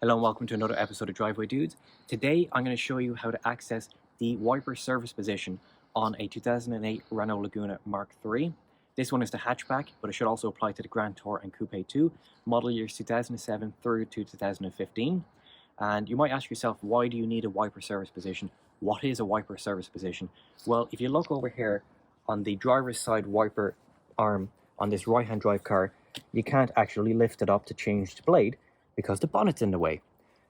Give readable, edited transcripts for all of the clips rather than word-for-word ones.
Hello and welcome to another episode of Driveway Dudes. Today I'm going to show you how to access the wiper service position on a 2008 Renault Laguna Mark III. This one is the hatchback, but it should also apply to the Grand Tour and Coupe too, model years 2007 through to 2015. And you might ask yourself, why do you need a wiper service position? What is a wiper service position? Well, if you look over here on the driver's side wiper arm on this right-hand drive car, you can't actually lift it up to change the blade because the bonnet's in the way.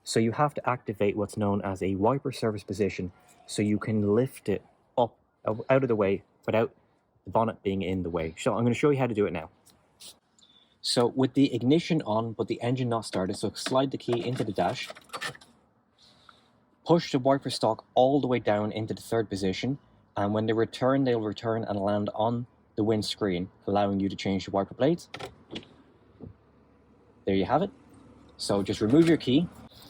So you have to activate what's known as a wiper service position so you can lift it up out of the way without the bonnet being in the way. So I'm going to show you how to do it now. So with the ignition on but the engine not started, so slide the key into the dash, push the wiper stalk all the way down into the third position, and when they return, they'll return and land on the windscreen, allowing you to change the wiper blades. There you have it. So just remove your key,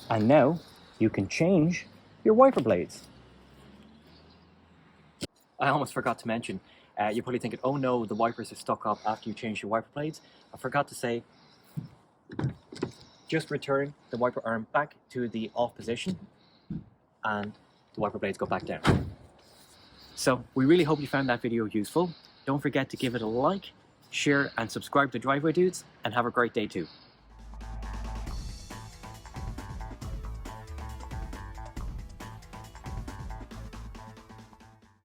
and now you can change your wiper blades. I almost forgot to mention, you're probably thinking, oh no, the wipers are stuck up after you change your wiper blades. I forgot to say, just return the wiper arm back to the off position, and the wiper blades go back down. So we really hope you found that video useful. Don't forget to give it a like, share, and subscribe to Driveway Dudes, and have a great day too.